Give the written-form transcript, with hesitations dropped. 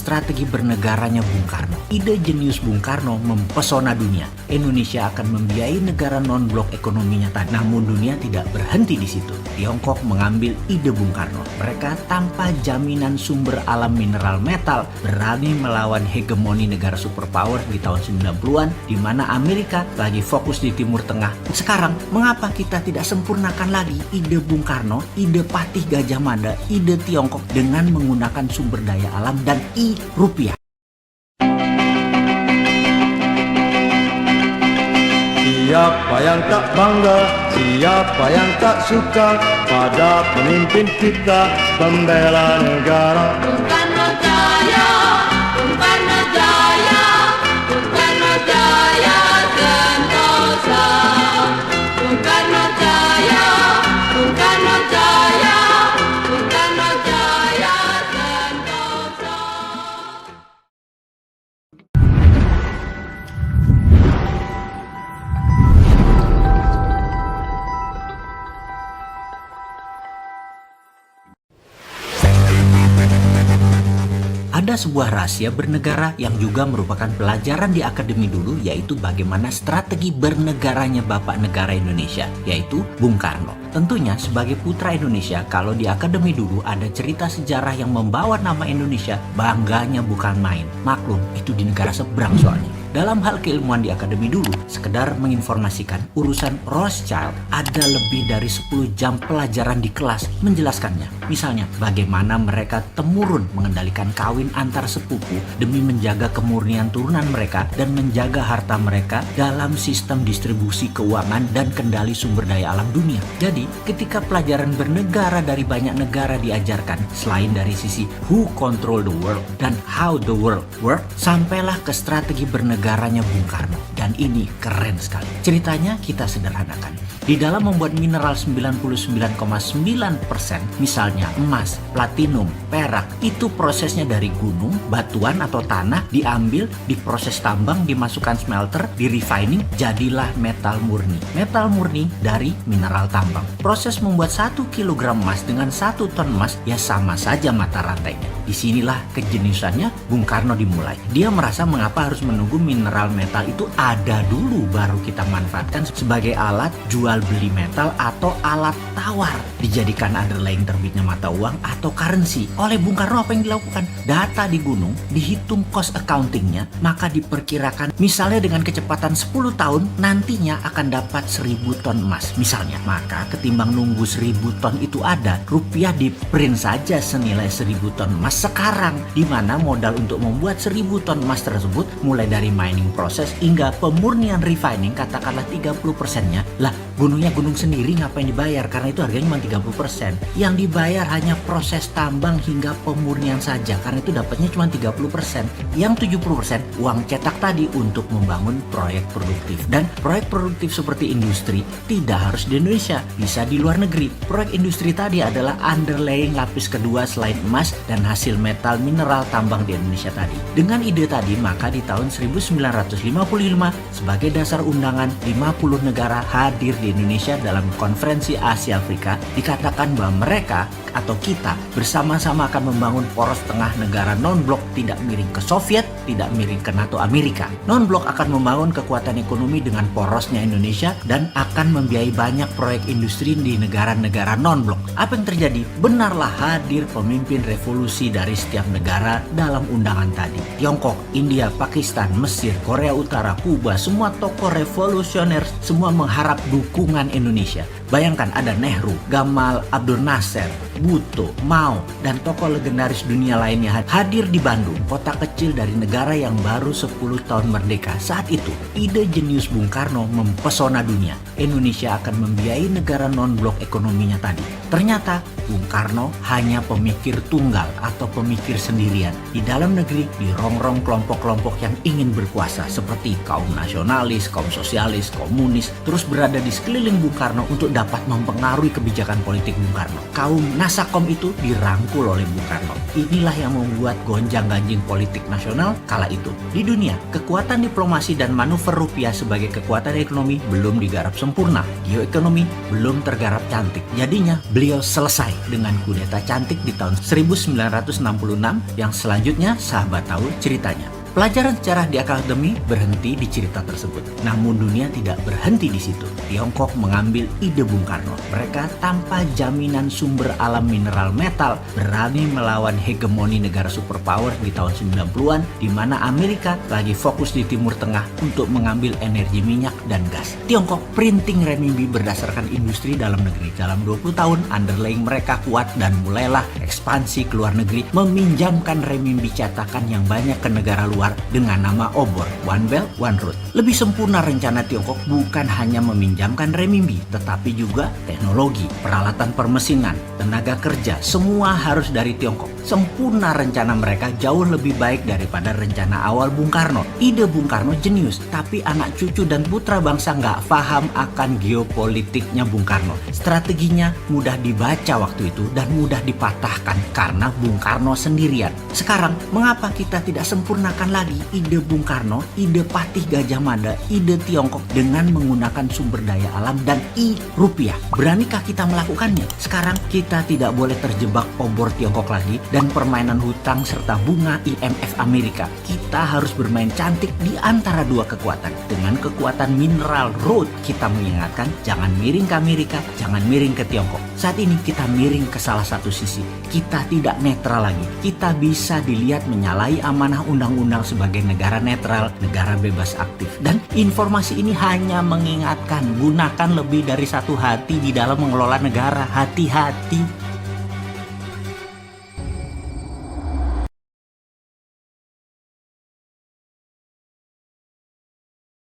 strategi bernegaranya Bung Karno. Ide jenius Bung Karno mempesona dunia. Indonesia akan membiayai negara non-blok ekonominya tadi. Namun dunia tidak berhenti di situ. Tiongkok mengambil ide Bung Karno. Mereka tanpa jaminan sumber alam mineral metal berani melawan hegemoni negara superpower di tahun 90-an, di mana Amerika lagi fokus di Timur Tengah. Sekarang, mengapa kita tidak sempurnakan lagi ide Bung Karno, ide Patih Gajah Mada, ide Tiongkok dengan menggunakan sumber daya alam dan rupiah? Siapa yang tak bangga, siapa yang tak suka pada pemimpin kita pembela negara. Bung Karno Jaya, Bung Karno Jaya, Bung Karno Jaya Sentosa. Bung Karno Jaya, Bung Karno Jaya, Bung Karno Jaya Sentosa. Ada sebuah rahasia bernegara yang juga merupakan pelajaran di akademi dulu, yaitu bagaimana strategi bernegaranya Bapak Negara Indonesia, yaitu Bung Karno. Tentunya sebagai putra Indonesia, kalau di akademi dulu ada cerita sejarah yang membawa nama Indonesia, bangganya bukan main. Maklum, itu di negara seberang soalnya. Dalam hal keilmuan di akademi dulu, sekedar menginformasikan urusan Rothschild, ada lebih dari 10 jam pelajaran di kelas menjelaskannya. Misalnya, bagaimana mereka temurun mengendalikan kawin antar sepupu demi menjaga kemurnian turunan mereka dan menjaga harta mereka dalam sistem distribusi keuangan dan kendali sumber daya alam dunia. Jadi, ketika pelajaran bernegara dari banyak negara diajarkan, selain dari sisi who control the world dan how the world work, sampailah ke strategi bernegara Bung Karno. Dan ini keren sekali. Ceritanya kita sederhanakan. Di dalam membuat mineral 99,9%, misalnya emas, platinum, perak, itu prosesnya dari gunung, batuan atau tanah, diambil, diproses tambang, dimasukkan smelter, di refining, jadilah metal murni. Metal murni dari mineral tambang. Proses membuat 1 kg emas dengan 1 ton emas ya sama saja mata rantainya. Disinilah kejeniusannya Bung Karno dimulai. Dia merasa mengapa harus menunggu mineral metal itu ada dulu baru kita manfaatkan sebagai alat jual beli metal atau alat tawar, dijadikan underlying terbitnya mata uang atau currency. Oleh Bung Karno apa yang dilakukan? Data di gunung, dihitung cost accountingnya, maka diperkirakan misalnya dengan kecepatan 10 tahun nantinya akan dapat 1000 ton emas misalnya. Maka ketimbang nunggu 1000 ton itu ada, rupiah di print saja senilai 1000 ton emas sekarang, di mana modal untuk membuat 1000 ton emas tersebut mulai dari mining proses hingga pemurnian refining, katakanlah 30%-nya. Lah, gunungnya gunung sendiri ngapain dibayar? Karena itu harganya cuma 30%. Yang dibayar hanya proses tambang hingga pemurnian saja, karena itu dapatnya cuma 30%. Yang 70% uang cetak tadi untuk membangun proyek produktif. Dan proyek produktif seperti industri tidak harus di Indonesia, bisa di luar negeri. Proyek industri tadi adalah underlying lapis kedua selain emas dan hasil metal mineral tambang di Indonesia tadi. Dengan ide tadi, maka di tahun 1955 sebagai dasar undangan 50 negara hadir di Indonesia dalam konferensi Asia Afrika, dikatakan bahwa mereka atau kita bersama-sama akan membangun poros tengah negara non-blok, tidak miring ke Soviet, tidak miring ke NATO Amerika. Non-blok akan membangun kekuatan ekonomi dengan porosnya Indonesia dan akan membiayai banyak proyek industri di negara-negara non-blok. Apa yang terjadi? Benarlah hadir pemimpin revolusi dari setiap negara dalam undangan tadi. Tiongkok, India, Pakistan, Mesir, Korea Utara, Kuba, semua tokoh revolusioner semua mengharap dukungan Indonesia. Bayangkan ada Nehru, Gamal Abdul Nasser, Bhutto, Mao, dan tokoh legendaris dunia lainnya hadir di Bandung, kota kecil dari negara yang baru 10 tahun merdeka. Saat itu, ide jenius Bung Karno mempesona dunia. Indonesia akan membiayai negara non-blok ekonominya tadi. Ternyata, Bung Karno hanya pemikir tunggal atau pemikir sendirian. Di dalam negeri, dirongrong kelompok-kelompok yang ingin berkuasa seperti kaum nasionalis, kaum sosialis, komunis, terus berada di sekeliling sekeliling Bung Karno untuk dapat mempengaruhi kebijakan politik Bung Karno. Kaum Nasakom itu dirangkul oleh Bung Karno. Inilah yang membuat gonjang-ganjing politik nasional kala itu. Di dunia, kekuatan diplomasi dan manuver rupiah sebagai kekuatan ekonomi belum digarap sempurna. Geoekonomi belum tergarap cantik. Jadinya, beliau selesai dengan kudeta cantik di tahun 1966 yang selanjutnya sahabat tahu ceritanya. Pelajaran sejarah di akademi berhenti di cerita tersebut. Namun dunia tidak berhenti di situ. Tiongkok mengambil ide Bung Karno. Mereka tanpa jaminan sumber alam mineral metal berani melawan hegemoni negara superpower di tahun 90-an di mana Amerika lagi fokus di Timur Tengah untuk mengambil energi minyak dan gas. Tiongkok printing renminbi berdasarkan industri dalam negeri. Dalam 20 tahun underlying mereka kuat dan mulailah ekspansi ke luar negeri meminjamkan renminbi cetakan yang banyak ke negara luar dengan nama obor One Belt One Road. Lebih sempurna rencana Tiongkok bukan hanya meminjamkan renminbi, tetapi juga teknologi, peralatan permesinan, tenaga kerja, semua harus dari Tiongkok. Sempurna rencana mereka jauh lebih baik daripada rencana awal Bung Karno. Ide Bung Karno jenius, tapi anak cucu dan putra bangsa nggak paham akan geopolitiknya Bung Karno. Strateginya mudah dibaca waktu itu dan mudah dipatahkan karena Bung Karno sendirian. Sekarang, mengapa kita tidak sempurnakan lagi ide Bung Karno, ide Patih Gajah Mada, ide Tiongkok dengan menggunakan sumber daya alam dan rupiah? Beranikah kita melakukannya? Sekarang kita tidak boleh terjebak obor Tiongkok lagi dan permainan hutang serta bunga IMF Amerika. Kita harus bermain cantik di antara dua kekuatan. Dengan kekuatan mineral road, kita mengingatkan jangan miring ke Amerika, jangan miring ke Tiongkok. Saat ini kita miring ke salah satu sisi. Kita tidak netral lagi. Kita bisa dilihat menyalahi amanah undang-undang sebagai negara netral, negara bebas aktif. Dan informasi ini hanya mengingatkan, gunakan lebih dari satu hati di dalam mengelola negara. Hati-hati.